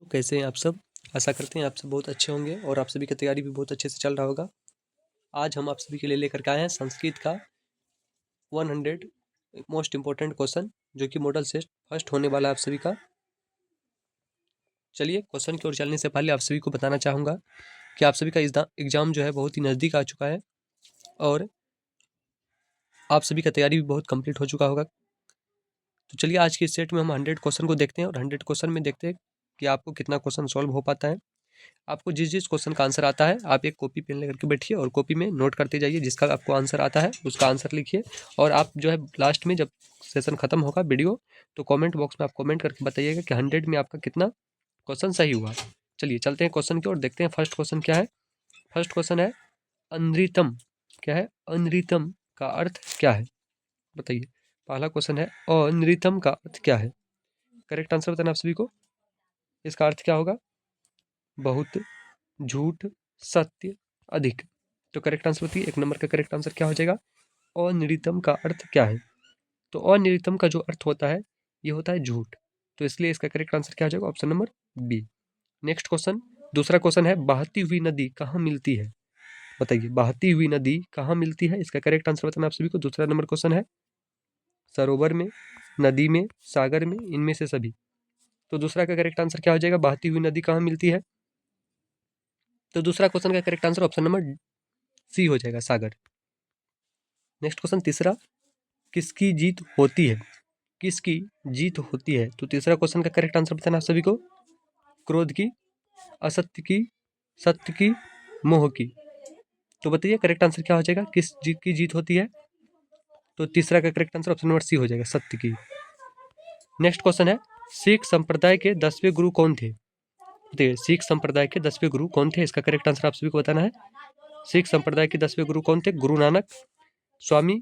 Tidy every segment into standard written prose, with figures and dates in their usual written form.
कैसे हैं आप सब? आशा करते हैं आप सब बहुत अच्छे होंगे और आप सभी की तैयारी भी बहुत अच्छे से चल रहा होगा। आज हम आप सभी के लिए लेकर के आए हैं संस्कृत का 100 मोस्ट इम्पोर्टेंट क्वेश्चन, जो कि मॉडल से फर्स्ट होने वाला है आप सभी का। चलिए क्वेश्चन की ओर चलने से पहले आप सभी को बताना चाहूँगा कि आप सभी का एग्जाम जो है बहुत ही नज़दीक आ चुका है और आप सभी का तैयारी भी बहुत कंप्लीट हो चुका होगा। तो चलिए आज के इस सेट में हम 100 क्वेश्चन को देखते हैं और 100 क्वेश्चन में देखते हैं कि आपको कितना क्वेश्चन सॉल्व हो पाता है। आपको जिस जिस क्वेश्चन का आंसर आता है आप एक कॉपी पेन लेकर के बैठिए और कॉपी में नोट करते जाइए। जिसका आपको आंसर आता है उसका आंसर लिखिए और आप जो है लास्ट में जब सेशन खत्म होगा वीडियो, तो कमेंट बॉक्स में आप कमेंट करके बताइएगा कि 100 में आपका कितना क्वेश्चन सही हुआ। चलिए चलते हैं क्वेश्चन की ओर, देखते हैं फर्स्ट क्वेश्चन क्या है। फर्स्ट क्वेश्चन है अनृतम। क्या है? अनृतम का अर्थ क्या है बताइए। पहला क्वेश्चन है अनृतम का अर्थ क्या है। करेक्ट आंसर बताना आप सभी को। इसका अर्थ क्या होगा? बहुत, झूठ, सत्य, अधिक। तो करेक्ट आंसर बताइए, एक नंबर का करेक्ट आंसर क्या हो जाएगा? अनिर्तम का अर्थ क्या है? तो अनिर्तम का जो अर्थ होता है ये होता है झूठ। तो इसलिए इसका करेक्ट आंसर क्या हो जाएगा? Option number B. Next question, दूसरा क्वेश्चन है बहती हुई नदी कहाँ मिलती है। बताइए बहती हुई नदी कहाँ मिलती है, इसका करेक्ट आंसर बताना आप सभी को। दूसरा नंबर क्वेश्चन है सरोवर में, नदी में, सागर में, इनमें से सभी। तो दूसरा का करेक्ट आंसर क्या हो जाएगा? बहती हुई नदी कहाँ मिलती है। तो दूसरा क्वेश्चन का correct answer option number C हो जाएगा, सागर। नेक्स्ट क्वेश्चन तीसरा, किसकी जीत होती है। किसकी जीत होती है। तो तीसरा क्वेश्चन का करेक्ट आंसर बताना आप सभी को। क्रोध की, असत्य की, सत्य की, मोह की। तो बताइए करेक्ट आंसर क्या हो जाएगा? किस जीत की जीत होती है। तो तीसरा का correct answer option number C हो जाएगा, सत्य की। नेक्स्ट क्वेश्चन है सिख संप्रदाय के 10वें गुरु कौन थे। बताइए सिख संप्रदाय के 10वें गुरु कौन थे, इसका करेक्ट आंसर आप सभी को बताना है। सिख संप्रदाय के 10वें गुरु कौन थे? गुरु नानक, स्वामी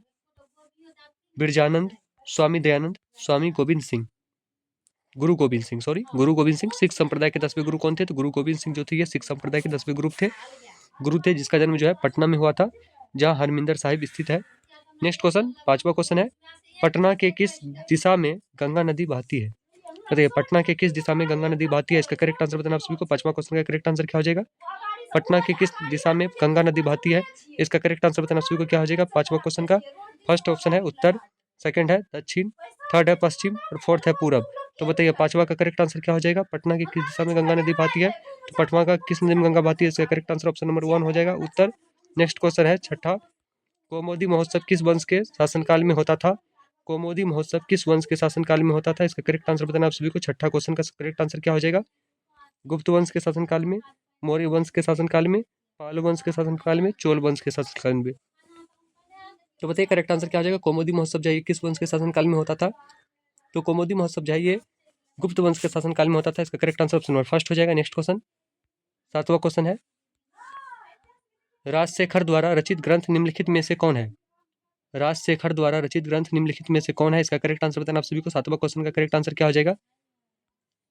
बिरजानंद, स्वामी दयानंद, स्वामी गोविंद सिंह। गुरु गोविंद सिंह, सॉरी, गुरु गोविंद सिंह। सिख संप्रदाय के 10वें गुरु कौन थे? तो गुरु गोविंद सिंह जो थे ये सिख संप्रदाय के 10वें गुरु थे, जिसका जन्म जो है पटना में हुआ था, जहाँ हरमिंदर साहिब स्थित है। नेक्स्ट क्वेश्चन, पांचवा क्वेश्चन है पटना के किस दिशा में गंगा नदी बहती है। बताइए पटना के किस दिशा में गंगा नदी बहती है, इसका करेक्ट आंसर बताना आप सभी को। पांचवा क्वेश्चन का करेक्ट आंसर क्या हो जाएगा? पटना के किस दिशा में गंगा नदी बहती है, इसका करेक्ट आंसर बताना सभी को क्या हो जाएगा? पांचवा क्वेश्चन का फर्स्ट ऑप्शन है उत्तर, सेकंड है दक्षिण, थर्ड है पश्चिम और फोर्थ है पूरब। तो बताइए पांचवा का करेक्ट आंसर क्या हो जाएगा? पटना की किस दिशा में गंगा नदी बहती है। तो पटना का किस नदी में गंगा बहती है, इसका करेक्ट आंसर ऑप्शन नंबर 1 हो जाएगा, उत्तर। नेक्स्ट क्वेश्चन है छठा, कौमुदी महोत्सव किस वंश के शासनकाल में होता था। कौमुदी महोत्सव किस वंश के शासनकाल में होता था, इसका करेक्ट आंसर बताना आप सभी को। छठा क्वेश्चन का करेक्ट आंसर क्या हो जाएगा? गुप्त वंश के शासनकाल में, मौर्य वंश के शासनकाल में, पाल वंश के शासनकाल में, चोल वंश के शासनकाल में। तो बताइए करेक्ट आंसर क्या हो जाएगा? कौमुदी महोत्सव जो है किस वंश के शासनकाल में होता था। तो कौमुदी महोत्सव जो है ये गुप्त वंश के शासनकाल में होता था, इसका correct answer option number first हो जाएगा। नेक्स्ट क्वेश्चन, सातवां क्वेश्चन है राजशेखर द्वारा रचित ग्रंथ निम्नलिखित में से कौन है। राजशेखर द्वारा रचित ग्रंथ निम्नलिखित में से कौन है, इसका करेक्ट आंसर बताना आप सभी को। सातवां क्वेश्चन का करेक्ट आंसर क्या हो जाएगा?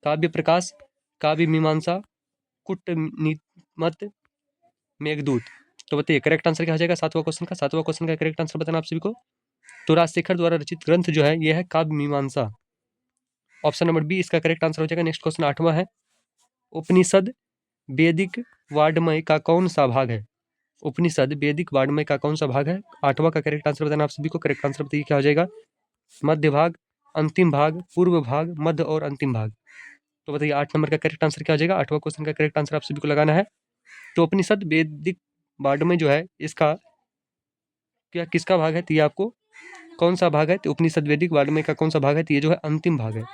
काव्य प्रकाश, काव्य मीमांसा, कुटनीतिमत, मेघदूत। तो बताइए करेक्ट आंसर क्या हो जाएगा सातवां क्वेश्चन का। सातवां क्वेश्चन का करेक्ट आंसर बताना आप सभी को। तो राजशेखर द्वारा रचित ग्रंथ जो है यह है काव्य मीमांसा, ऑप्शन नंबर बी इसका करेक्ट आंसर हो जाएगा। नेक्स्ट क्वेश्चन आठवां है उपनिषद वैदिक वाड्मय का कौन सा भाग है। उपनिषद वैदिक वाड्मय का कौन सा भाग है। आठवां का करेक्ट आंसर बताना आप सभी को। करेक्ट आंसर बताइए क्या हो जाएगा? मध्य भाग, अंतिम भाग, पूर्व भाग, मध्य और अंतिम भाग। तो बताइए 8 नंबर का करेक्ट आंसर क्या हो जाएगा? आठवां क्वेश्चन का करेक्ट आंसर आप सभी को लगाना है। तो उपनिषद वैदिक वाड्मय जो है इसका क्या किसका भाग है, तो ये आपको कौन सा भाग है। तो उपनिषद वैदिक वाड्मय का कौन सा भाग है, तो ये जो है अंतिम भाग है।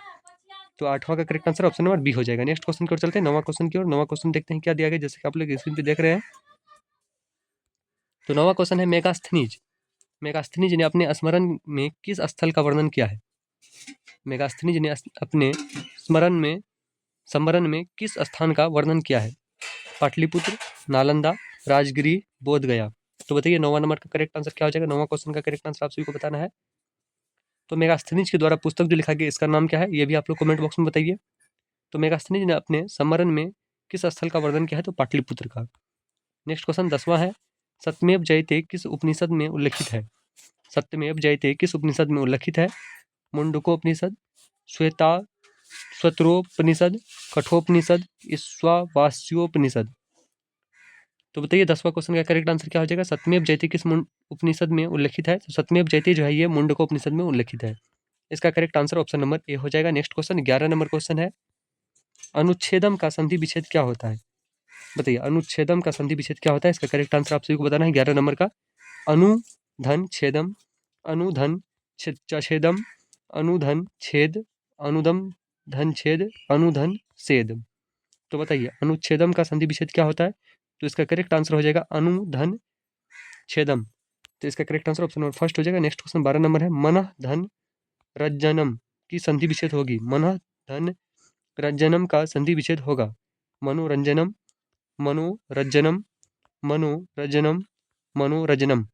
तो आठवां का correct answer option number B हो जाएगा। नेक्स्ट क्वेश्चन की ओर चलते हैं, नौवां क्वेश्चन की ओर। नौवां क्वेश्चन देखते हैं क्या दिया गया, जैसे कि आप लोग स्क्रीन पे देख रहे हैं। तो नौवां क्वेश्चन है मेगास्थनीज। मेगास्थनीज ने अपने स्मरण में किस स्थल का वर्णन किया है। मेगास्थनीज ने अपने स्मरण में किस स्थान का वर्णन किया है। पाटलिपुत्र, नालंदा, राजगिरी, बोध गया। तो बताइए 9वां नंबर का करेक्ट आंसर क्या हो जाएगा? 9वां क्वेश्चन का करेक्ट आंसर आप सभी को बताना है। तो मेगास्थनीज के द्वारा पुस्तक जो लिखा गया इसका नाम क्या है, ये भी आप लोग कमेंट बॉक्स में बताइए। तो मेगास्थनीज ने अपने स्मरण में किस स्थल का वर्णन किया है, तो पाटलिपुत्र का। नेक्स्ट क्वेश्चन 10वां है सत्यमेव जयते किस उपनिषद में उल्लेखित है। सत्यमेव जयते किस उपनिषद में उल्लेखित है। मुंडकोपनिषद, श्वेता स्वत्रोपनिषद, कठोपनिषद, ईशावास्योपनिषद। तो बताइए 10वां क्वेश्चन का करेक्ट आंसर क्या हो जाएगा? सत्यमेव जयते किस उपनिषद में उल्लेखित है? तो सत्यमेव जयते जो है ये मुंडको उपनिषद में उल्लेखित है। इसका correct answer option number A हो जाएगा। नेक्स्ट क्वेश्चन 11 नंबर क्वेश्चन है, अनुच्छेदम का संधि विच्छेद क्या होता है? बताइए अनुच्छेदम का संधि विच्छेद क्या होता है? इसका करेक्ट आंसर आप सभी को बताना है 11 नंबर का। अनुधन छेदम, अनुधन छेदम, अनुधन छेद, अनुदम धन छेद, अनुधन छेद। तो बताइए अनुच्छेदम का संधि विच्छेद क्या होता है? तो इसका करेक्ट आंसर हो जाएगा अनुधन छेदम। तो इसका correct answer option number first हो जाएगा। नेक्स्ट क्वेश्चन 12 नंबर है, मन धन रज्जनम की संधि विच्छेद होगी। मन धन रज्जनम का संधि विच्छेद होगा मनोरंजनम, मनोरज्जनम, मनोरजनम, मनोरजनम।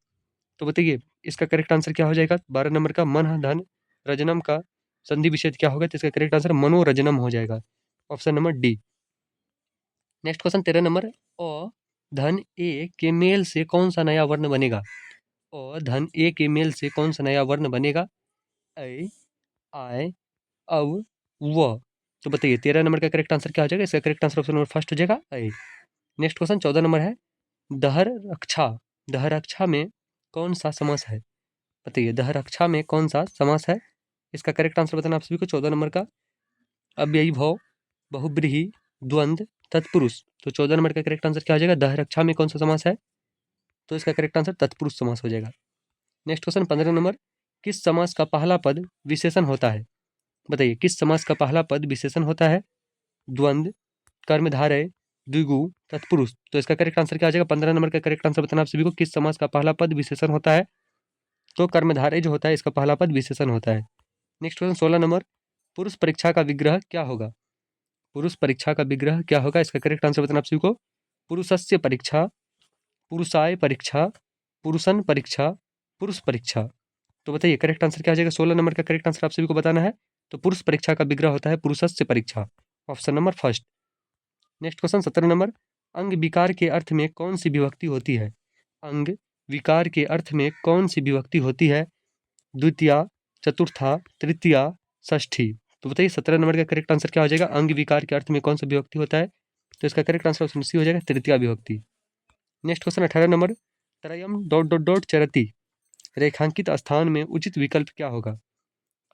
तो बताइए इसका करेक्ट आंसर क्या हो जाएगा? 12 नंबर का मन धन रजनम का संधि विच्छेद क्या होगा? तो इसका करेक्ट आंसर मनोरजनम हो जाएगा, option number D. Next question 13 number, अ धन ए के मेल से कौन सा नया वर्ण बनेगा? अ धन ए के मेल से कौन सा नया वर्ण बनेगा? ऐ, आय, अव, व। तो बताइए 13 नंबर का करेक्ट आंसर क्या हो जाएगा? इसका correct answer option number first हो जाएगा ऐ। नेक्स्ट क्वेश्चन 14 नंबर है, दहर रक्षा, दहर रक्षा में कौन सा समास है? बताइए दहर रक्षा में कौन सा समास है? इसका करेक्ट आंसर बताना आप सभी को 14 नंबर का। अव्ययीभाव, बहुब्रीहि, द्वंद्व, तत्पुरुष। तो 14 नंबर का करेक्ट आंसर क्या हो जाएगा? दहर रक्षा में कौन सा समास है? तो इसका करेक्ट आंसर तत्पुरुष समास हो जाएगा। नेक्स्ट क्वेश्चन 15 नंबर, किस समास का पहला पद विशेषण होता है? बताइए किस समास का पहला पद विशेषण होता है? द्वंद्व, कर्मधारय, द्विगु, तत्पुरुष। तो इसका करेक्ट आंसर क्या आ जाएगा? 15 नंबर का करेक्ट आंसर बताना आप सभी को, किस समास का पहला पद विशेषण होता है? तो कर्मधारय जो होता है इसका पहला पद विशेषण होता है। नेक्स्ट क्वेश्चन 16 नंबर, पुरुष परीक्षा का विग्रह क्या होगा? पुरुष परीक्षा का विग्रह क्या होगा? इसका करेक्ट आंसर बताना आप सभी को। पुरुषस्य परीक्षा, पुरुषाय परीक्षा, पुरुषन परीक्षा, पुरुष परीक्षा। तो बताइए करेक्ट आंसर क्या आ जाएगा? 16 नंबर का करेक्ट आंसर आप सभी को बताना है। तो पुरुष परीक्षा का विग्रह होता है पुरुषस्य परीक्षा, option number first. Next question 17 number, अंग विकार के अर्थ में कौन सी विभक्ति होती है? अंग विकार के अर्थ में कौन सी विभक्ति होती है? द्वितीया, चतुर्था, तृतीया, षष्ठी। तो बताइए 17 नंबर का करेक्ट आंसर क्या हो जाएगा? अंग विकार के अर्थ में कौन सा विभक्ति होता है? तो इसका करेक्ट आंसर ऑप्शन सी हो जाएगा, तृतीया विभक्ति। नेक्स्ट क्वेश्चन 18 नंबर, त्रयम डॉट डॉट डॉट चरति रेखांकित स्थान में उचित विकल्प क्या होगा?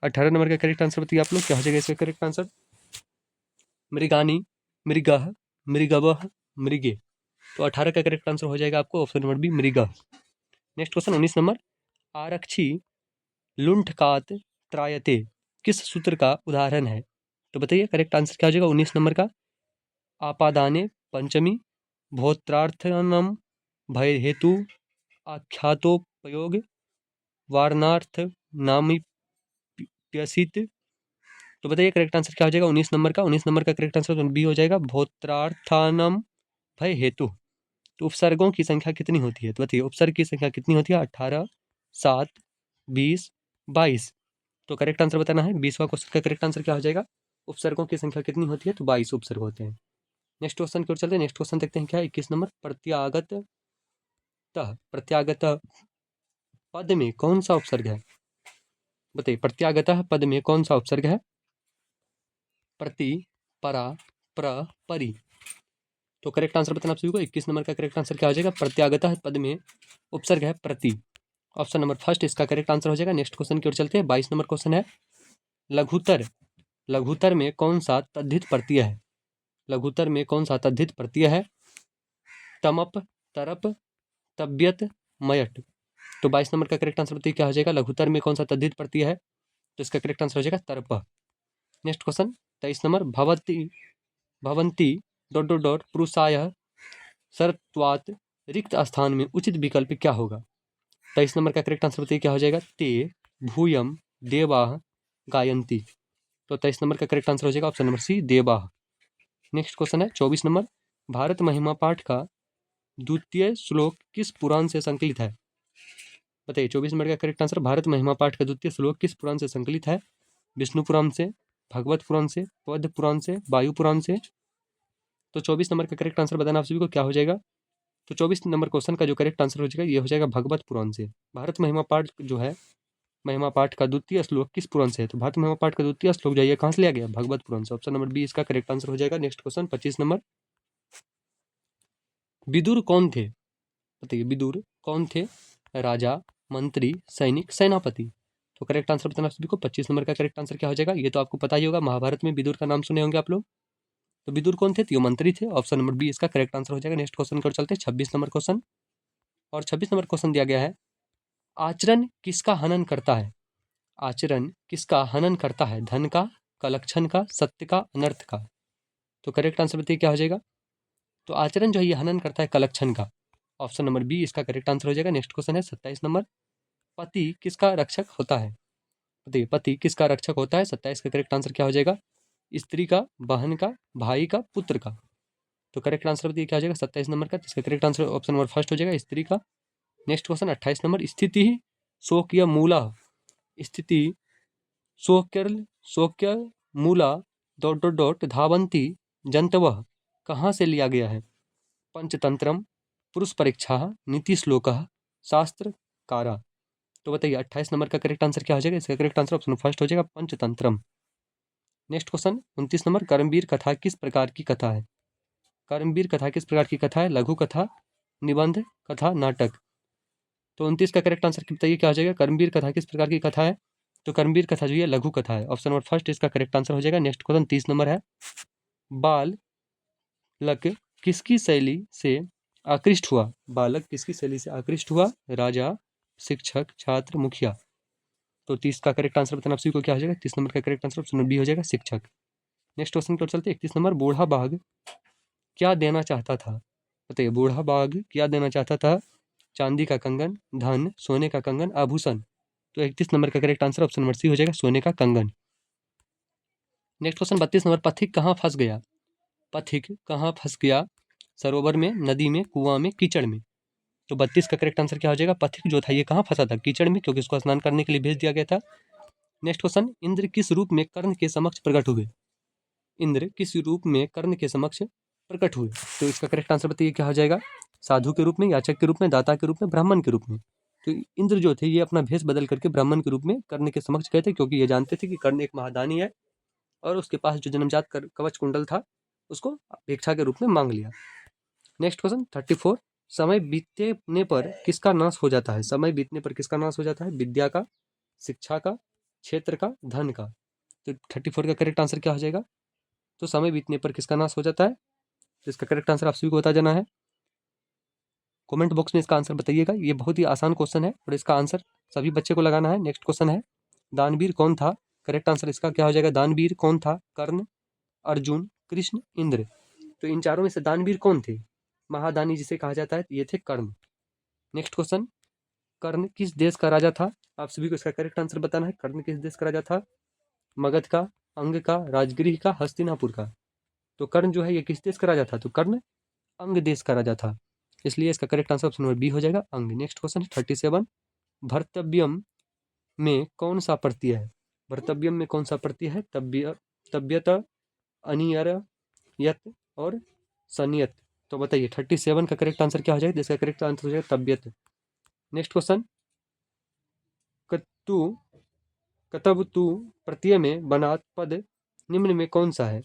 18 नंबर का करेक्ट आंसर बताइए आप लोग, क्या हो जाएगा इसका करेक्ट आंसर? मृगानी, मृगः, मृगवः, मृगे। तो 18 का करेक्ट आंसर हो जाएगा आपको ऑप्शन नंबर बी, मृगः। नेक्स्ट क्वेश्चन 19 नंबर, आरक्षी लुंठकात त्रायते किस सूत्र का उदाहरण है? तो बताइए करेक्ट आंसर क्या हो जाएगा 19 नंबर का? आपादाने पंचमी, भोत्रार्थनम, भय हेतु, आख्यातोपयोग, वारणार्थ नामी प्यसित। तो बताइए करेक्ट आंसर क्या हो जाएगा 19 नंबर का? 19 नंबर का करेक्ट आंसर बी हो जाएगा, भोत्रार्थानम भय हेतु। तो उपसर्गों की संख्या कितनी होती है? तो बताइए उपसर्ग की संख्या कितनी होती है? 18, 7, 20, 22। तो करेक्ट आंसर बताना है। 20वां क्वेश्चन का करेक्ट आंसर क्या हो जाएगा? उपसर्गों की संख्या कितनी होती है? तो 22 उपसर्ग होते हैं। नेक्स्ट क्वेश्चन की ओर चलते हैं। नेक्स्ट क्वेश्चन देखते हैं क्या है 21 नंबर, प्रत्यागत प्रत्यागत पद में कौन सा उपसर्ग है? बताइए प्रत्यागत पद में कौन सा उपसर्ग है? प्रति, परा, प्र, परि। तो करेक्ट आंसर बताना आप सभी को। 21 नंबर का करेक्ट आंसर क्या हो जाएगा? प्रत्यागत पद में उपसर्ग है प्रति, ऑप्शन नंबर फर्स्ट इसका करेक्ट आंसर हो जाएगा। नेक्स्ट क्वेश्चन की ओर चलते हैं। 22 नंबर क्वेश्चन है, लघुतर, लघुतर में कौन सा तद्धित प्रत्यय है? लघुतर में कौन सा तद्धित प्रत्यय है? तमप, तरप, तबियत, मयट। तो 22 नंबर का करेक्ट आंसर बताइए क्या हो जाएगा? लघुतर में कौन सा तद्धित प्रत्यय है? तो इसका करेक्ट आंसर हो जाएगा तरप। नेक्स्ट क्वेश्चन 23 नंबर, भवती, भवंती डॉट डॉट डॉट पुरुषाय सरत्वात् रिक्त स्थान में उचित विकल्प क्या होगा? 23 नंबर का करेक्ट आंसर बताइए क्या हो जाएगा? ते भूयम देवाः गायन्ति। तो 23 नंबर का करेक्ट आंसर हो जाएगा ऑप्शन नंबर सी, देवाः। नेक्स्ट क्वेश्चन है 24 नंबर, भारत महिमा पाठ का द्वितीय श्लोक किस पुराण से संकलित है? बताइए 24 नंबर का करेक्ट आंसर, भारत महिमा पाठ का द्वितीय श्लोक किस पुराण से संकलित है? विष्णु पुराण से, भगवत पुराण से, पद्म पुराण से, वायु पुराण से। तो 24 नंबर का करेक्ट आंसर बताना आप सभी को क्या हो जाएगा? तो 24 नंबर क्वेश्चन का जो करेक्ट आंसर हो जाएगा ये हो जाएगा भगवत पुराण से। भारत महिमा पाठ जो है महिमा पाठ का द्वितीय श्लोक किस पुराण से है? तो भारत महिमा पाठ का द्वितीय श्लोक जो है कहाँ से लिया गया? भगवत पुराण से। ऑप्शन नंबर बी इसका करेक्ट आंसर हो जाएगा। Next question 25 number. विदुर कौन थे? बताइए विदुर कौन थे? राजा, मंत्री, सैनिक, सेनापति। तो करेक्ट आंसर बताना सभी को। 25 नंबर का करेक्ट आंसर क्या हो जाएगा? ये तो आपको पता ही होगा, महाभारत में विदुर का नाम सुने होंगे आप लोग। तो विदुर कौन थे? तो ये मंत्री थे। ऑप्शन नंबर बी इसका करेक्ट आंसर हो जाएगा। नेक्स्ट क्वेश्चन की ओर चलते हैं 26 नंबर क्वेश्चन। और 26 नंबर क्वेश्चन दिया गया है, आचरण किसका हनन करता है? आचरण किसका हनन करता है? धन का, कलक्षण का, सत्य का, अनर्थ का। तो करेक्ट आंसर बताइए क्या हो जाएगा? तो आचरण जो है ये हनन करता है कलक्षण का। ऑप्शन नंबर बी इसका करेक्ट आंसर हो जाएगा। नेक्स्ट क्वेश्चन है 27 नंबर। पति किसका रक्षक होता है? बताइए पति किसका रक्षक होता है? 27 का करेक्ट आंसर क्या हो जाएगा? स्त्री का, बहन का, भाई का, पुत्र का। तो करेक्ट आंसर बताइए क्या हो जाएगा 27 नंबर का? इसका correct answer option number first हो जाएगा, स्त्री का। Next question 28 number. स्थिति शोक्य मूला, स्थिति शोक्य मूला डॉट डॉट डॉट धावंती जंतवः कहाँ से लिया गया है? पंचतंत्रम, पुरुष परीक्षा, नीति श्लोक, शास्त्र कारा। तो बताइए 28 नंबर का करेक्ट आंसर क्या हो जाएगा? इसका करेक्ट आंसर ऑप्शन फर्स्ट हो जाएगा, पंचतंत्रम। Next question 29 number. कर्मवीर कथा किस प्रकार की कथा है? कर्मवीर कथा किस प्रकार की कथा है? लघु कथा, निबंध, कथा, नाटक। तो 29 का करेक्ट आंसर बताइए क्या हो जाएगा? कर्मवीर कथा किस प्रकार की कथा है? तो कर्मवीर कथा जो है लघु कथा है। ऑप्शन नंबर फर्स्ट इसका करेक्ट आंसर हो जाएगा। नेक्स्ट क्वेश्चन 30 नंबर है, बालक किसकी शैली से आकृष्ट हुआ? बालक किसकी शैली से आकृष्ट हुआ? राजा, शिक्षक, छात्र, मुखिया। तो 30 का करेक्ट आंसर बताना आप सभी को क्या हो जाएगा? 30 नंबर का करेक्ट आंसर ऑप्शन बी हो जाएगा, शिक्षक। नेक्स्ट क्वेश्चन की ओर चलते हैं 31 नंबर। बूढ़ा बाघ क्या देना चाहता था? बताइए बूढ़ा बाघ क्या देना चाहता था? चांदी का कंगन, धन, सोने का कंगन, आभूषण। तो 31 नंबर का correct answer option number C हो जाएगा, सोने का कंगन। Next question 32 number. पथिक कहाँ फंस गया? पथिक कहाँ फंस गया? सरोवर में, नदी में, कुआं में, कीचड़ में। तो 32 का करेक्ट आंसर क्या हो जाएगा? पथिक जो था ये कहाँ फंसा था? कीचड़ में, क्योंकि उसको स्नान करने के लिए भेज दिया गया था। Next question. इंद्र किस रूप में कर्ण के समक्ष प्रकट हुए? इंद्र किस रूप में कर्ण के समक्ष प्रकट हुए? तो इसका करेक्ट आंसर बताइए क्या हो जाएगा? साधु के रूप में, याचक के रूप में, दाता के रूप में, ब्राह्मण के रूप में। तो इंद्र जो थे ये अपना भेष बदल करके ब्राह्मण के रूप में कर्ण के समक्ष गए थे, क्योंकि ये जानते थे कि कर्ण एक महादानी है और उसके पास जो जन्मजात कवच कुंडल था उसको भिक्षा के रूप में मांग लिया। Next question 34। समय बीतने पर किसका नाश हो जाता है? समय बीतने पर किसका नाश हो जाता है? विद्या का, शिक्षा का, क्षेत्र का, धन का। तो 34 का करेक्ट आंसर क्या हो जाएगा? तो समय बीतने पर किसका नाश हो जाता है? तो इसका करेक्ट आंसर आप सभी को बता जाना है। कमेंट बॉक्स में इसका आंसर बताइएगा। ये बहुत ही आसान क्वेश्चन है और इसका आंसर सभी बच्चे को लगाना है। नेक्स्ट क्वेश्चन है, दानवीर कौन था? करेक्ट आंसर इसका क्या हो जाएगा? दानवीर कौन था? कर्ण, अर्जुन, कृष्ण, इंद्र। तो इन चारों में से दानवीर कौन थे? महादानी जिसे कहा जाता है ये थे कर्ण। नेक्स्ट क्वेश्चन, कर्ण किस देश का राजा था? आप सभी को इसका करेक्ट आंसर बताना है। कर्ण किस देश का राजा था? मगध का, अंग का, राजगृह का, हस्तिनापुर का। तो कर्ण जो है ये किस देश का राजा था? तो कर्ण अंग देश का राजा था, इसलिए इसका correct answer option number B हो जाएगा, अंग। Next question 37। भर्तव्यम में कौन सा प्रत्यय है? भर्तव्यम में कौन सा प्रत्यय है? तब्यत, अनियर, यत और सनियत। तो बताइए 37 का करेक्ट आंसर क्या हो जाएगा? इसका करेक्ट आंसर हो जाएगा तब्यत। नेक्स्ट क्वेश्चन, कतु कतब तु प्रत्यय में बना पद निम्न में कौन सा है?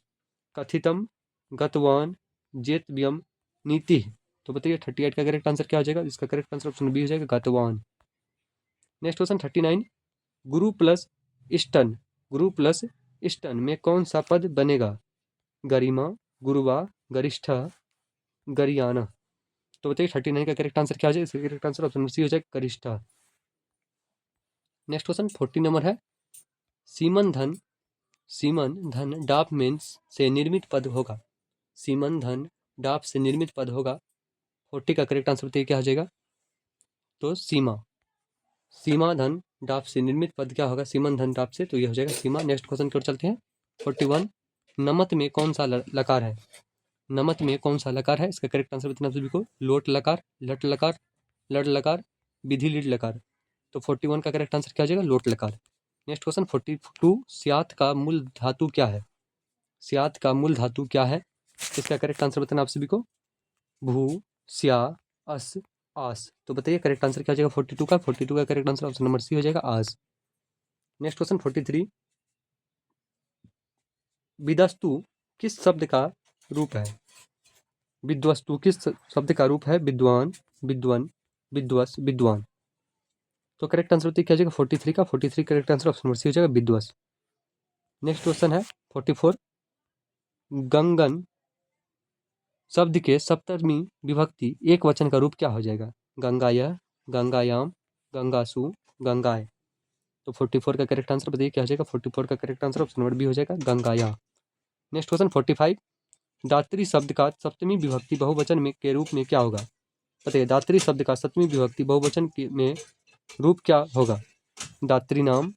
कथितम, गतवान, जेतव्यम, नीति। तो बताइए 38 का करेक्ट आंसर क्या हो जाएगा? इसका करेक्ट आंसर ऑप्शन बी हो जाएगा, गतवान। Next question 39। गुरु प्लस इष्टन, गुरु प्लस इष्टन में कौन सा पद बनेगा? गरिमा, गुरुवा, गरिष्ठ, गरियाना। तो बताइए 39 का करेक्ट आंसर क्या हो जाएगा? इसका करेक्ट आंसर ऑप्शन सी हो जाएगा, गरिष्ठ। नेक्स्ट क्वेश्चन 40 नंबर है, सीमन धन डाप मीन्स से निर्मित पद होगा। सीमन धन डाप से निर्मित पद होगा। 40 का करेक्ट आंसर बताइए क्या हो जाएगा? तो सीमा धन डाप से निर्मित पद क्या होगा? सीमन धन डाप से, तो ये हो जाएगा सीमा। नेक्स्ट क्वेश्चन की ओर चलते हैं 41। नमत में कौन सा लकार है? नमत में कौन सा लकार है? इसका करेक्ट आंसर बताना सभी को। लोट लकार, लट लकार, लड़ लकार, विधि लीड लकार। तो 41 का करेक्ट आंसर क्या हो जाएगा? लोट लकार। Next question 42। स्यात का मूल धातु क्या है? स्यात का मूल धातु क्या है? इसका करेक्ट आंसर बताना आप सभी को। भू, स्या, अस, आस। तो बताइए करेक्ट आंसर क्या हो जाएगा 42 का? 42 का correct answer option number C हो जाएगा, आस। नेक्स्ट क्वेश्चन 43, विदस्तु किस शब्द का रूप है? विद्वस्तु किस शब्द का रूप है? विद्वान, विद्वन, विद्वस, विद्वान। तो करेक्ट आंसर होती है क्या हो जाएगा 43 का? 43 correct answer option number C हो जाएगा, विद्वस। नेक्स्ट क्वेश्चन है 44, गंगन शब्द के सप्तमी विभक्ति एक वचन का रूप क्या हो जाएगा? गंगाय, गंगायाम, गंगासु, गंगाए। तो 44 का करेक्ट आंसर बताइए क्या हो जाएगा? 44 का correct answer option number B हो जाएगा, गंगाया। नेक्स्ट क्वेश्चन 45, दात्री शब्द का सप्तमी विभक्ति बहुवचन में के रूप में क्या होगा? बताइए, दात्री शब्द का सप्तमी विभक्ति बहुवचन में रूप क्या होगा? दात्री नाम,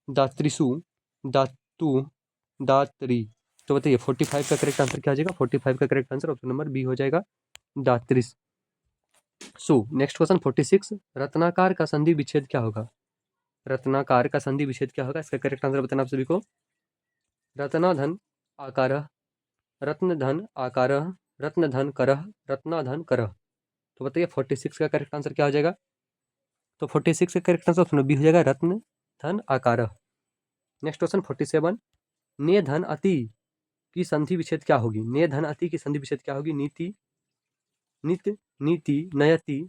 दात्रिसु, दातु, दात्री। तो बताइए 45 का करेक्ट आंसर क्या हो जाएगा? 45 का correct answer option number B हो जाएगा, दात्रिस सु। नेक्स्ट क्वेश्चन 46, रत्नाकार का संधि विच्छेद क्या होगा? रत्नाकार का संधि विच्छेद क्या होगा? इसका करेक्ट आंसर बताना आप सभी को। रत्नाधन आकारः, रत्नधन आकारः, रत्नधन करः, रत्नाधन करः। तो बताइए 46 का करेक्ट आंसर क्या हो जाएगा? तो 46 का करेक्ट आंसर ऑप्शन बी हो जाएगा, रत्न धन आकारः। नेक्स्ट क्वेश्चन 47, ने धन अति की संधि विच्छेद क्या होगी? ने धन अति की संधि विच्छेद क्या होगी? नीति, नित, नीति, नयति,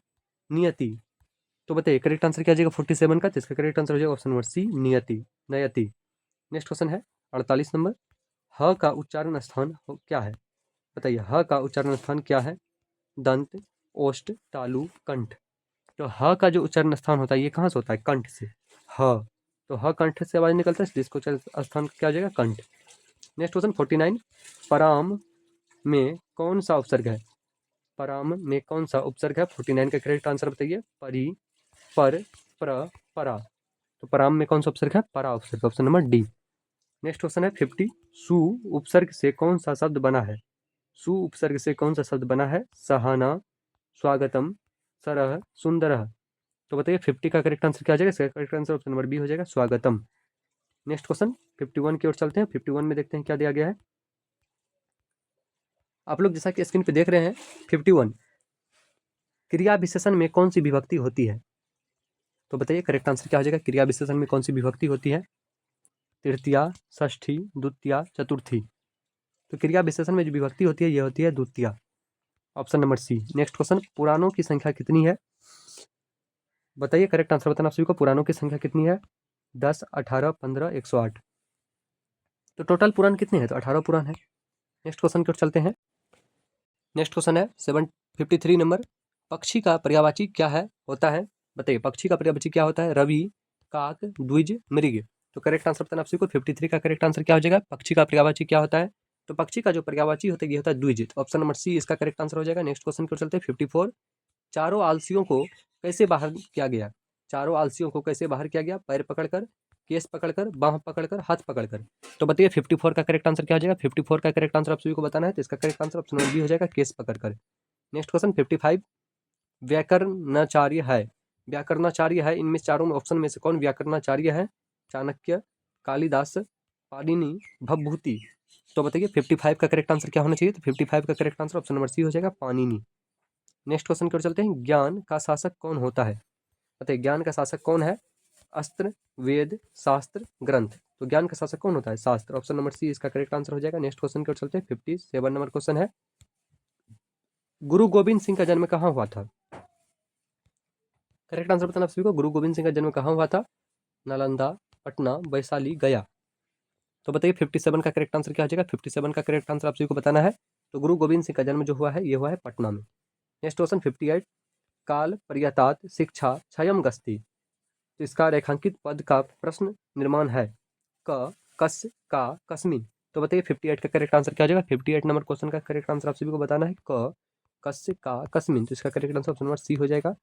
नियति। तो बताइए करेक्ट आंसर क्या हो जाएगा 47 का? तो इसका करेक्ट आंसर हो जाएगा ऑप्शन नंबर सी, नियति, नयति। नेक्स्ट क्वेश्चन है 48 नंबर, ह का उच्चारण स्थान क्या है? बताइए ह का उच्चारण स्थान क्या है? दंत, ओष्ठ, तालु, कंठ। तो ह का जो उच्चारण स्थान होता है ये कहाँ से होता है? कंठ से। ह, तो ह कंठ से आवाज निकलता है, जिसको उच्चारण स्थान क्या हो जाएगा? कंठ। नेक्स्ट क्वेश्चन 49, पराम में कौन सा उपसर्ग है? पराम में कौन सा उपसर्ग है? 49 का करेक्ट आंसर बताइए। परी, पर, प्र, परा। तो पराम में कौन सा उपसर्ग है? परा उपसर्ग, option number D. Next question है 50, सु उपसर्ग से कौन सा शब्द बना है? सु उपसर्ग से कौन सा शब्द बना है? सहाना, स्वागतम, सरह, सुंदरह। तो बताइए 50 का करेक्ट आंसर क्या आ जाएगा? इसका correct answer option number B हो जाएगा, स्वागतम। नेक्स्ट क्वेश्चन 51 की ओर चलते हैं। 51 में देखते हैं क्या दिया गया है। आप लोग जैसा कि स्क्रीन पे देख रहे हैं 51, क्रिया विशेषण में कौन सी विभक्ति होती है? तो बताइए करेक्ट आंसर क्या हो जाएगा? क्रिया विशेषण में कौन सी विभक्ति होती है? तृतीया, षष्ठी, द्वितीया, चतुर्थी। तो क्रिया विशेषण में जो विभक्ति होती है ये होती है द्वितीया, option number C. Next question, पुराणों की संख्या कितनी है? बताइए करेक्ट आंसर बताना आप सभी को। पुराणों की संख्या कितनी है? 10, 18, 15, 108। तो टोटल पुराण कितने हैं? तो 18 पुराण है। नेक्स्ट क्वेश्चन की ओर चलते हैं। नेक्स्ट क्वेश्चन है 53 नंबर, पक्षी का पर्यायवाची क्या है होता है? बताइए पक्षी का पर्यायवाची क्या होता है? रवि, काक, द्विज, मृग। तो करेक्ट आंसर बताना आप सभी को। 53 का करेक्ट आंसर क्या हो जाएगा? पक्षी का पर्यायवाची क्या होता है? तो पक्षी का जो पर्यायवाची होता है ये होता है द्विज, ऑप्शन नंबर सी इसका करेक्ट आंसर हो जाएगा। नेक्स्ट क्वेश्चन की ओर चलते हैं 54, चारों आलसियों को कैसे बाहर किया गया? चारों आलसियों को कैसे बाहर किया गया? पैर पकड़कर, केस पकड़कर, बाह पकड़कर, हाथ पकड़कर। तो बताइए 54 का करेक्ट आंसर क्या हो जाएगा? 54 का करेक्ट आंसर आप सभी को बताना है, तो इसका करेक्ट आंसर ऑप्शन बी हो जाएगा, केस पकड़कर। नेक्स्ट क्वेश्चन 55, व्याकरणाचार्य है, व्याकरणाचार्य है, इनमें चारों में ऑप्शन में से कौन व्याकरणाचार्य है? चाणक्य, कालिदास, पाणिनि, भवभूति। तो बताइए 55 का करेक्ट आंसर क्या होना चाहिए? तो 55 का correct answer option number C हो जाएगा, पाणिनि। नेक्स्ट क्वेश्चन की ओर चलते हैं, ज्ञान का शासक कौन होता है? बताइए ज्ञान का शासक कौन है? अस्त्र, वेद, शास्त्र, ग्रंथ। तो ज्ञान का शासक कौन होता है? शास्त्र, ऑप्शन नंबर सी इसका करेक्ट आंसर हो जाएगा। नेक्स्ट क्वेश्चन की ओर चलते हैं। 57 नंबर क्वेश्चन है, गुरु गोविंद सिंह का जन्म कहाँ हुआ था? करेक्ट आंसर बताना आप सभी को। गुरु गोविंद सिंह का जन्म कहाँ हुआ था? नालंदा, पटना, वैशाली, गया। तो बताइए 57 का करेक्ट आंसर क्या हो जाएगा? 57 का करेक्ट आंसर आप सभी को बताना है। तो गुरु गोविंद सिंह का जन्म जो हुआ है ये हुआ है पटना में। नेक्स्ट क्वेश्चन 58, काल पर्यतात शिक्षा क्षयम गस्ती। तो इसका रेखांकित पद का प्रश्न निर्माण है क, कस, का, कस्मिन। तो बताइए 58 का करेक्ट आंसर क्या हो जाएगा? 58 नंबर क्वेश्चन का करेक्ट आंसर आप सभी को बताना है, क, कस, का, कस्मिन। तो इसका correct answer option number C हो जाएगा।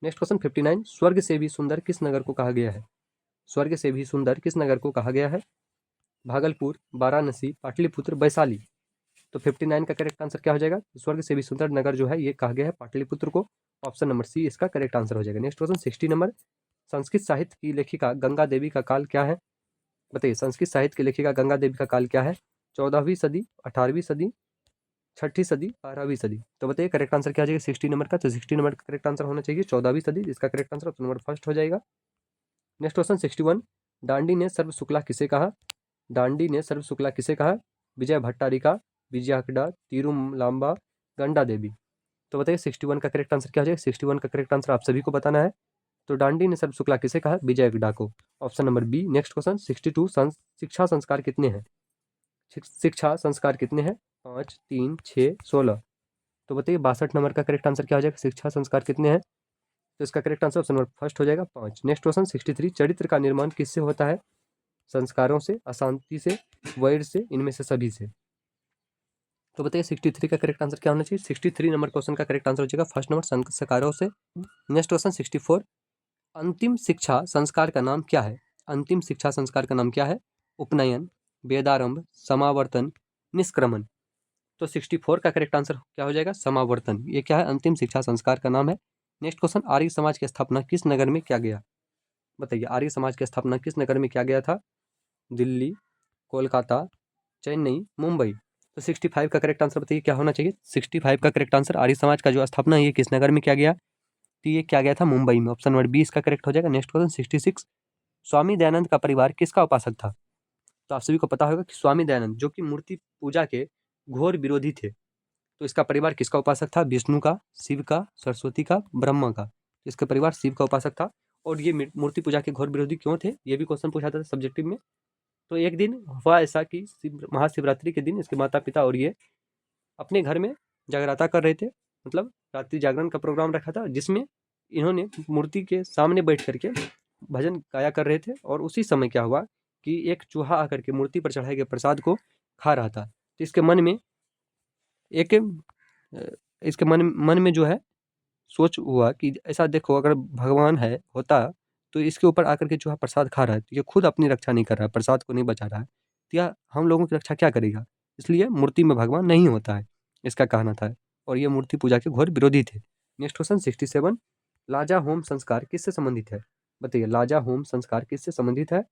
नेक्स्ट क्वेश्चन 59, स्वर्ग से भी सुंदर किस नगर को कहा गया है? स्वर्ग से भी सुंदर किस नगर को कहा गया है? भागलपुर, वाराणसी, पाटलिपुत्र, वैशाली। तो 59 का करेक्ट आंसर क्या हो जाएगा? स्वर्ग से भी सुंदर नगर जो है ये कहा गया है पाटलिपुत्र को, ऑप्शन नंबर सी इसका करेक्ट आंसर हो जाएगा। नेक्स्ट क्वेश्चन 60 नंबर, संस्कृत साहित्य की लेखिका गंगा देवी का काल क्या है? बताइए संस्कृत साहित्य की लेखिका गंगा देवी का काल क्या है? 14वीं सदी, 18वीं सदी, 6ठी सदी, 12वीं सदी। तो बताइए करेक्ट आंसर क्या हो जाएगा 60 नंबर का? तो 60 नंबर का करेक्ट आंसर होना चाहिए 14वीं सदी, इसका correct answer option number first हो जाएगा। नेक्स्ट क्वेश्चन 61, डांडी ने सर्व शुक्ला किसे कहा? डांडी ने सर्व शुक्ला किसे कहा? विजय भट्टारिका, विजयाकड़ा, तिरुलांबा, गंडा देवी। तो बताइए 61 का करेक्ट आंसर क्या हो जाएगा? 61 का करेक्ट आंसर आप सभी को बताना है। तो डांडी ने सर्व शुक्ला किसे कहा? विजयाकड़ा को। Option number B. Next question 62, शिक्षा संस्कार कितने हैं? शिक्षा संस्कार कितने हैं? 5, 3, 6, 16। तो बताइए 62 नंबर का करेक्ट आंसर क्या हो जाएगा? शिक्षा संस्कार कितने हैं? तो इसका correct answer option number first हो जाएगा 5। नेक्स्ट क्वेश्चन 63, चरित्र का निर्माण किससे होता है? संस्कारों से, अशांति से, वैर से, इनमें से सभी से। तो बताइए 63 का करेक्ट आंसर क्या होना चाहिए? 63 नंबर क्वेश्चन का करेक्ट आंसर हो जाएगा फर्स्ट नंबर, संस्कारों से। नेक्स्ट क्वेश्चन 64, अंतिम शिक्षा संस्कार का नाम क्या है? अंतिम शिक्षा संस्कार का नाम क्या है? उपनयन, वेदारंभ, समावर्तन, निष्क्रमण। तो 64 का करेक्ट आंसर क्या हो जाएगा? समावर्तन। ये क्या है? अंतिम शिक्षा संस्कार का नाम है। नेक्स्ट क्वेश्चन, आर्य समाज की स्थापना किस नगर में किया गया? बताइए आर्य समाज की स्थापना किस नगर में किया गया था? दिल्ली, कोलकाता, चेन्नई, मुंबई। तो 65 का करेक्ट आंसर बताइए क्या होना चाहिए? 65 का करेक्ट आंसर, आर्य समाज का जो स्थापना है ये किस नगर में किया गया? तो ये क्या गया था? मुंबई में। ऑप्शन नंबर बी इसका करेक्ट हो जाएगा। नेक्स्ट क्वेश्चन 66, स्वामी दयानंद का परिवार किसका उपासक था? तो आप सभी को पता होगा कि स्वामी दयानंद जो कि मूर्ति पूजा के घोर विरोधी थे, तो इसका परिवार किसका उपासक था? विष्णु का, शिव का, सरस्वती का, ब्रह्मा का। इसका परिवार शिव का उपासक था। और ये मूर्ति पूजा के घोर विरोधी क्यों थे? ये भी क्वेश्चन पूछा था सब्जेक्टिव में। तो एक दिन हुआ ऐसा कि महाशिवरात्रि के दिन इसके माता पिता और ये अपने घर में जगराता कर रहे थे, मतलब रात्रि जागरण का प्रोग्राम रखा था, जिसमें इन्होंने मूर्ति के सामने बैठ करके भजन गाया कर रहे थे। और उसी समय क्या हुआ कि एक चूहा आकर के मूर्ति पर चढ़ाए गए प्रसाद को खा रहा था। तो इसके मन में एक इसके मन में जो है सोच हुआ कि ऐसा देखो, अगर भगवान है होता तो इसके ऊपर आकर के चूहा प्रसाद खा रहा है, तो ये खुद अपनी रक्षा नहीं कर रहा है, प्रसाद को नहीं बचा रहा है, तो यह हम लोगों की रक्षा क्या करेगा? इसलिए मूर्ति में भगवान नहीं होता है, इसका कहना था। और ये मूर्ति पूजा के घोर विरोधी थे। नेक्स्ट क्वेश्चन 67, लाजा होम संस्कार किससे संबंधित है? बताइए लाजा होम संस्कार किससे संबंधित है?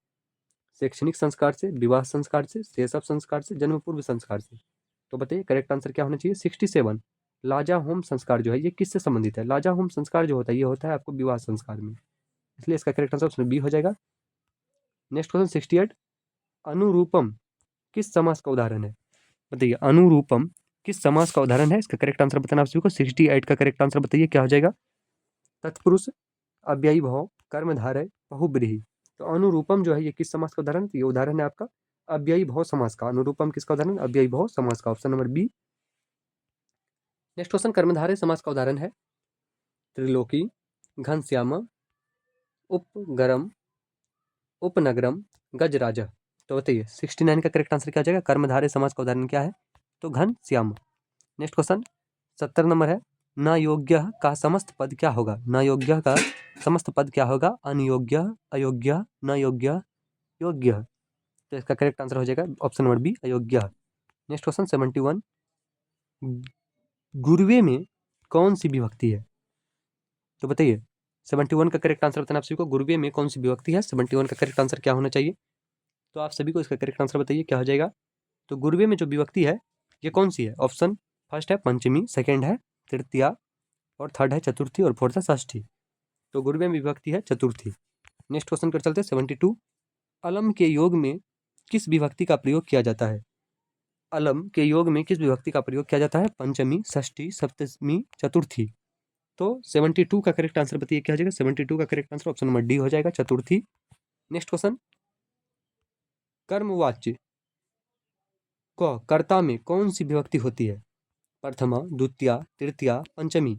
शैक्षणिक संस्कार से, विवाह संस्कार से, शैशव संस्कार से, जन्म पूर्व संस्कार से। तो बताइए करेक्ट आंसर क्या होना चाहिए? 67, लाजा होम संस्कार जो है ये किससे संबंधित है? लाजा होम संस्कार जो होता है ये होता है आपको विवाह संस्कार में, इसलिए इसका करेक्ट आंसर ऑप्शन बी हो जाएगा। नेक्स्ट क्वेश्चन 68, अनुरूपम किस समास का उदाहरण है? बताइए अनुरूपम किस समास का उदाहरण है? इसका करेक्ट आंसर बताना आप सभी को। 68 का करेक्ट आंसर बताइए क्या हो जाएगा? तत्पुरुष, अव्ययी भाव, कर्मधारय, बहुब्रीहि। तो अनुरूपम जो है ये किस समास का उदाहरण है? तो ये उदाहरण है आपका अव्ययी भाव समास का। अनुरूपम किसका उदाहरण? अव्ययी भाव समास का। Option number B. Next question, कर्मधारय समास का उदाहरण है त्रिलोकी, घनश्याम, उपगरम, उपनगरम, गजराज। तो बताइए 69 का करेक्ट आंसर क्या हो जाएगा? कर्मधारय समास का उदाहरण क्या है? तो घनश्याम। नेक्स्ट क्वेश्चन 70 नंबर है, न योग्य का समस्त पद क्या होगा? न योग्य का समस्त पद क्या होगा? अनयोग्य, अयोग्य, न योग्य, योग्य। तो इसका करेक्ट आंसर हो जाएगा ऑप्शन नंबर बी, अयोग्य। नेक्स्ट क्वेश्चन 71, गुरुवे में कौन सी विभक्ति है? तो बताइए 71 का करेक्ट आंसर बताना आप सभी को। गुरुवे में कौन सी विभक्ति है? 71 का करेक्ट आंसर क्या होना चाहिए? तो आप सभी को इसका करेक्ट आंसर बताइए क्या हो जाएगा? तो गुरुवे में जो विभक्ति है ये कौन सी है? ऑप्शन फर्स्ट है पंचमी, सेकेंड है तृतीया, और थर्ड है चतुर्थी, और फोर्थ है षष्ठी। तो गुरुवे में विभक्ति है चतुर्थी। नेक्स्ट क्वेश्चन पर चलते हैं 72, अलम के योग में किस विभक्ति का प्रयोग किया जाता है? अलम के योग में किस विभक्ति का प्रयोग किया जाता है? पंचमी, षष्ठी, सप्तमी, चतुर्थी। तो 72 का करेक्ट आंसर बताइए क्या हो जाएगा? 72 का correct answer option number D हो जाएगा, चतुर्थी। नेक्स्ट क्वेश्चन, कर्मवाच्य क कर्ता में कौन सी विभक्ति होती है? प्रथमा, द्वितीया, तृतीया, पंचमी।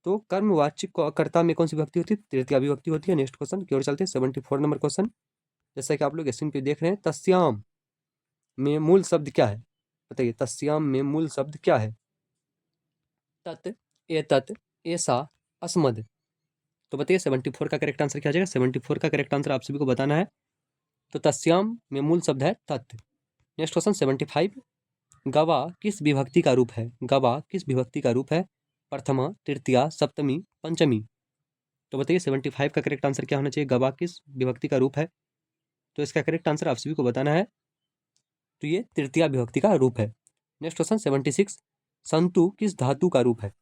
तो कर्मवाच्य कर्ता में कौन सी विभक्ति होती है? तृतीया विभक्ति होती है। नेक्स्ट क्वेश्चन की ओर चलते हैं 74 नंबर क्वेश्चन। जैसा कि आप लोग स्क्रीन पे देख रहे हैं, तस्याम में मूल शब्द क्या है? बताइए तस्याम में मूल शब्द क्या है? तत्, एतत्, ऐसा, अस्मद। तो बताइए 74 का करेक्ट आंसर क्या आ जाएगा? 74 का करेक्ट आंसर आप सभी को बताना है। तो तस्याम में मूल शब्द है तत्। नेक्स्ट क्वेश्चन 75, गवा किस विभक्ति का रूप है? गवा किस विभक्ति का रूप है? प्रथमा, तृतीया, सप्तमी, पंचमी। तो बताइए 75 का करेक्ट आंसर क्या होना चाहिए? गवा किस विभक्ति का रूप है? तो इसका करेक्ट आंसर आप सभी को बताना है। तो ये तृतीया विभक्ति का रूप है। नेक्स्ट क्वेश्चन 76, संतु किस धातु का रूप है?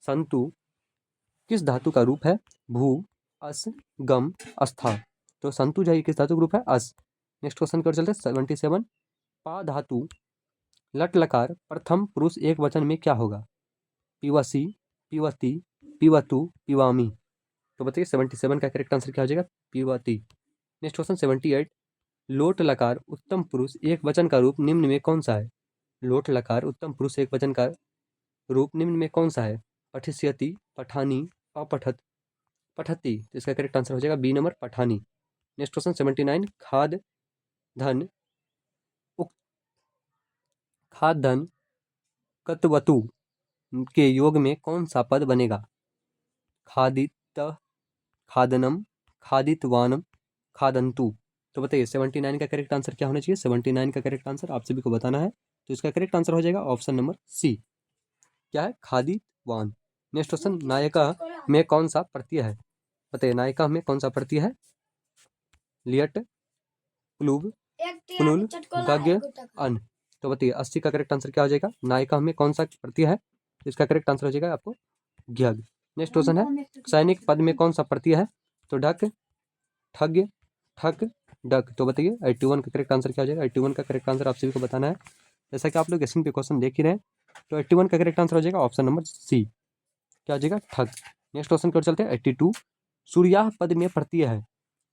संतु किस धातु का रूप है? भू, अस, गम, अस्था। तो संतु जो है किस धातु ग्रुप है? अस। नेक्स्ट क्वेश्चन कर चलते हैं 77। पा धातु लट लकार प्रथम पुरुष एक वचन में क्या होगा? पिवसी, पिवती, पिवतु, पिवामी। तो बताइए 77 का करेक्ट आंसर क्या हो जाएगा? पिवती। Next question 78। लोट लकार उत्तम पुरुष एक वचन का रूप निम्न में कौन सा है? लोट लकार उत्तम पुरुष एक वचन का रूप निम्न में कौन सा है? पठिष्यति, पठानी, अपठत, पठती। तो इसका करेक्ट आंसर हो जाएगा बी नंबर, पठानी। Next question 79। खाद धन खाद धन कतवतु के योग में कौन सा पद बनेगा? खादित, खादनम, खादितवानम, खादंतु। तो बताइए 79 का करेक्ट आंसर क्या होना चाहिए? 79 का करेक्ट आंसर आप सभी को बताना है। तो इसका करेक्ट आंसर हो जाएगा ऑप्शन नंबर सी। क्या है? खादितवान। Next question. नायका में कौन सा प्रत्यय है? बताइए नायका में कौन सा प्रत्यय है? लियट, प्लुव, प्लुल, गज्ञ, अन। तो बताइए 80 का करेक्ट आंसर क्या हो जाएगा? नायका में कौन सा प्रत्यय है? इसका करेक्ट आंसर हो जाएगा आपको ज्ञग। नेक्स्ट क्वेश्चन है सैनिक पद में कौन सा प्रत्यय है? तो ढक, ठग, ठक, डक। तो बताइए 81 का करेक्ट आंसर क्या हो जाएगा? 81 का करेक्ट आंसर आप सभी को बताना है। जैसा कि आप लोग स्क्रीन पे क्वेश्चन देख ही रहे हैं, तो 81 का करेक्ट आंसर हो जाएगा ऑप्शन नंबर सी। क्या हो जाएगा? ठग। नेक्स्ट क्वेश्चन कर चलते हैं 82। सूर्याह पद में प्रत्यय है।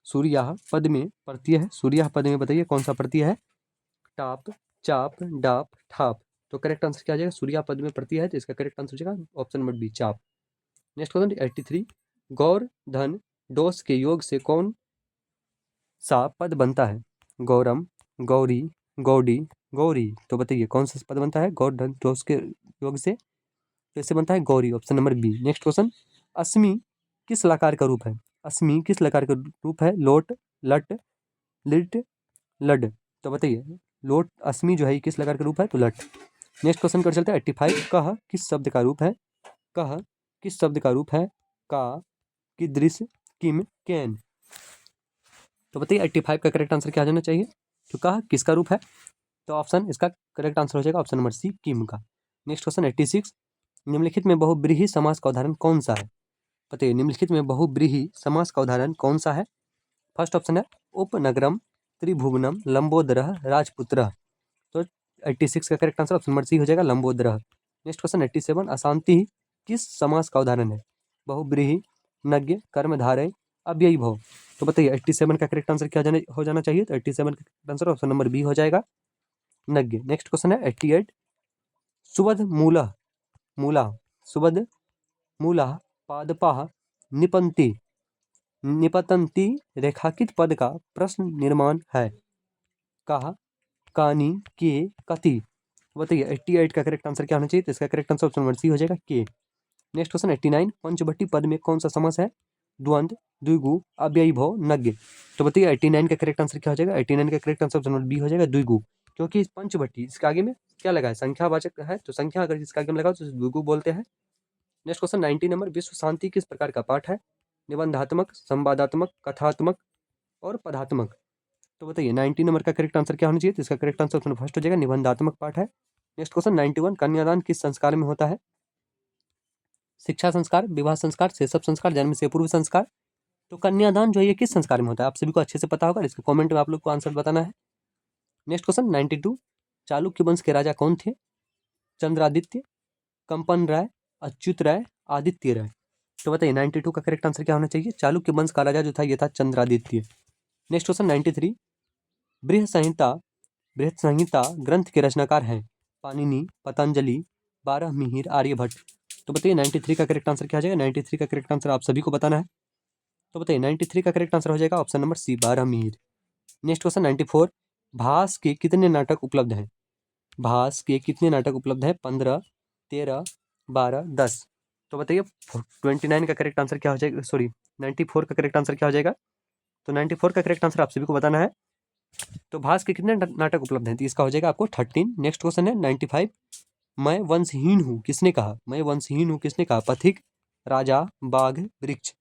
सूर्याह पद में प्रत्यय है। सूर्याह पद में बताइए कौन सा प्रत्यय है? टाप, चाप, डाप, ठाप। तो करेक्ट आंसर क्या हो जाएगा? सूर्या पद में प्रत्यय है, तो इसका करेक्ट आंसर हो जाएगा ऑप्शन नंबर बी, चाप। Next question 83। गौर धन डोस के योग से कौन सा पद बनता है? गौरम, गौरी, गौडी, गौरी। तो बताइए कौन सा पद बनता है गौर धन डोस के योग से? तो इससे बनता है गौरी, option number B. Next question. अस्मि किस लकार का रूप है? अस्मि किस लकार का रूप है? लोट, लट, लिट, लड। तो बताइए लोट अस्मि जो है ये किस लकार का रूप है? तो लट। नेक्स्ट क्वेश्चन कर चलते हैं 85। कह किस शब्द का रूप है? कह किस शब्द का रूप है? का, किदृश, किम, कैन। तो बताइए 85 का करेक्ट आंसर क्या आ जाना चाहिए? तो कह किसका रूप है? तो ऑप्शन इसका करेक्ट आंसर हो जाएगा ऑप्शन नंबर सी, किम का। Next question 86। निम्नलिखित में बहुब्रीहि समास का उदाहरण कौन सा है? बताइए निम्नलिखित में बहुब्रीहि समास का उदाहरण कौन सा है? फर्स्ट ऑप्शन है उपनगरम, त्रिभुवनम, लंबोदरः, राजपुत्रः। तो 86 का correct answer option number C हो जाएगा, लंबोदरः। Next question 87। अशांति किस समास का उदाहरण है? बहुब्रीहि, नज्ञ, कर्मधारय, अव्ययी भव। तो बताइए 87 का करेक्ट आंसर क्या हो जाना चाहिए? तो 87 का correct answer option number B हो जाएगा, नज्ञ। नेक्स्ट क्वेश्चन है 88। सुबध मूलः, मूला, सुबध मूलः, पादपाः, निपन्ति, निपतंती रेखांकित पद का प्रश्न निर्माण है। कहा, कानी, के, कति। बताइए 88 का करेक्ट आंसर क्या होना चाहिए? तो इसका correct answer option number C हो जाएगा, के। Next question 89। पंचवटी पद में कौन सा समास है? द्वंद्व, द्विगु, अव्ययी भव, नज्ञ। तो बताइए 89 का करेक्ट आंसर क्या हो जाएगा? 89 का correct answer option number B हो जाएगा, द्विगु। क्योंकि पंचवटी इसके आगे में क्या लगा है? संख्यावाचक है, तो संख्या अगर इसके आगे में लगा तो द्विगु बोलते हैं। Next question 90 number. विश्व शांति किस प्रकार का पाठ है? निबंधात्मक, संवादात्मक, कथात्मक और पदात्मक। तो बताइए 90 नंबर का करेक्ट आंसर क्या होना चाहिए? तो इसका करेक्ट आंसर ऑप्शन फर्स्ट हो जाएगा, निबंधात्मक पाठ है। Next question 91। कन्यादान किस संस्कार में होता है? शिक्षा संस्कार, विवाह संस्कार, सेसव संस्कार, जन्म से पूर्व संस्कार। तो कन्यादान जो है ये किस संस्कार में होता है? आप सभी को अच्छे से पता होगा, इसके कमेंट में आप लोग को आंसर बताना है। Next question 92। चालुक्य वंश के राजा कौन थे? चंद्रादित्य, कंपन राय, अच्युत राय, आदित्य राय। तो बताइए 92 का करेक्ट आंसर क्या होना चाहिए? चालुक्य वंश का राजा जो था ये था चंद्रादित्य। Next question 93। बृहत संहिता, बृहत संहिता ग्रंथ के रचनाकार हैं? पाणिनि, पतंजलि, बारहमिहिर, आर्यभट्ट। तो बताइए 93 का करेक्ट आंसर क्या हो जाएगा? 93 का करेक्ट आंसर आप सभी को बताना है। तो बताइए 93 का करेक्ट आंसर हो जाएगा option number C, Varahamihira. Next question 94। Bhasa के कितने नाटक उपलब्ध हैं? भास के कितने नाटक उपलब्ध हैं? 15, 13, 12, 10। तो बताइए 29 का करेक्ट आंसर क्या हो जाएगा? सॉरी 94 का करेक्ट आंसर क्या हो जाएगा? तो 94 का करेक्ट आंसर आप सभी को बताना है। तो भास के कितने नाटक उपलब्ध हैं? तो इसका हो जाएगा आपको 13। नेक्स्ट क्वेश्चन है 95। मैं वंशहीन हूँ किसने कहा? मैं वंशहीन हूँ किसने कहा? पथिक, राजा, बाघ, वृक्ष।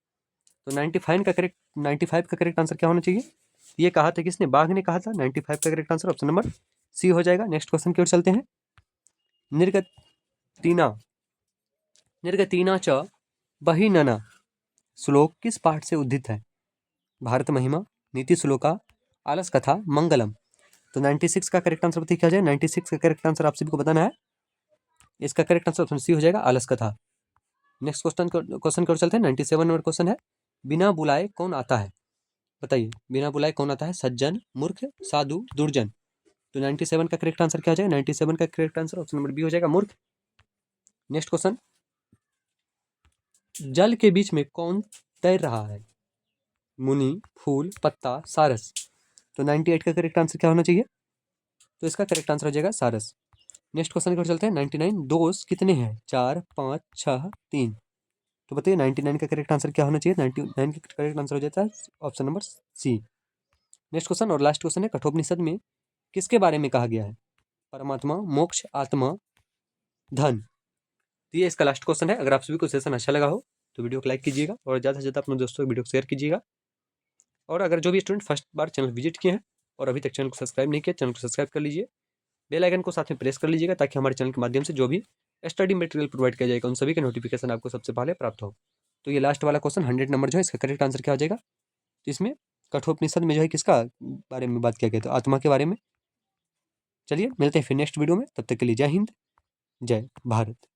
तो 95 का करेक्ट आंसर क्या होना चाहिए? ये कहा था किसने? बाघ ने कहा था। 95 का correct answer option number C हो जाएगा। नेक्स्ट क्वेश्चन की ओर चलते हैं। निर्गतिना, निर्गतिना च बहिनना श्लोक किस पाठ से उद्धित है? भारत महिमा, नीति श्लोका, आलस कथा, मंगलम। तो 96 का करेक्ट आंसर बताइए क्या हो जाएगा। 96 का करेक्ट आंसर आप सभी को बताना है। इसका करेक्ट आंसर ऑप्शन सी हो जाएगा, आलस कथा। नेक्स्ट क्वेश्चन की ओर चलते हैं। 97 नंबर क्वेश्चन है, बिना बुलाए कौन आता है। बताइए, बिना बुलाए कौन आता है। सज्जन, मूर्ख, साधु, दुर्जन। तो 97 का करेक्ट आंसर क्या हो जाएगा। 97 का correct answer option number B हो जाएगा, मूर्ख। नेक्स्ट क्वेश्चन, जल के बीच में कौन तैर रहा है। मुनि, फूल, पत्ता, सारस। तो 98 का करेक्ट आंसर क्या होना चाहिए। तो इसका करेक्ट आंसर हो जाएगा सारस। नेक्स्ट क्वेश्चन की ओर चलते हैं। 99 दोस्त कितने हैं। 4, 5, 6, 3। तो बताइए 99 का करेक्ट आंसर क्या होना चाहिए। 99 का करेक्ट आंसर हो जाता है option number C. Next question और लास्ट क्वेश्चन है, कठोपनिषद में किसके बारे में कहा गया है। परमात्मा, मोक्ष, आत्मा, धन। तो ये इसका लास्ट क्वेश्चन है। अगर आप सभी को सेशन अच्छा लगा हो तो वीडियो को लाइक कीजिएगा और ज़्यादा से ज़्यादा अपने दोस्तों को वीडियो को शेयर कीजिएगा। और अगर जो भी स्टूडेंट फर्स्ट बार चैनल विजिट किए हैं और अभी तक चैनल को सब्सक्राइब नहीं किया, चैनल को सब्सक्राइब कर लीजिए। बेल आइकन को साथ में प्रेस कर लीजिएगा ताकि हमारे चैनल के माध्यम से जो भी स्टडी मटेरियल प्रोवाइड किया जाएगा उन सभी के नोटिफिकेशन आपको सबसे पहले प्राप्त हो। तो ये लास्ट वाला क्वेश्चन 100 नंबर जो है, इसका करेक्ट आंसर क्या हो जाएगा। तो इसमें कठोपनिषद में जो है किसका बारे में बात किया गया, तो आत्मा के बारे में। चलिए मिलते हैं फिर नेक्स्ट वीडियो में, तब तक के लिए जय हिंद, जय भारत।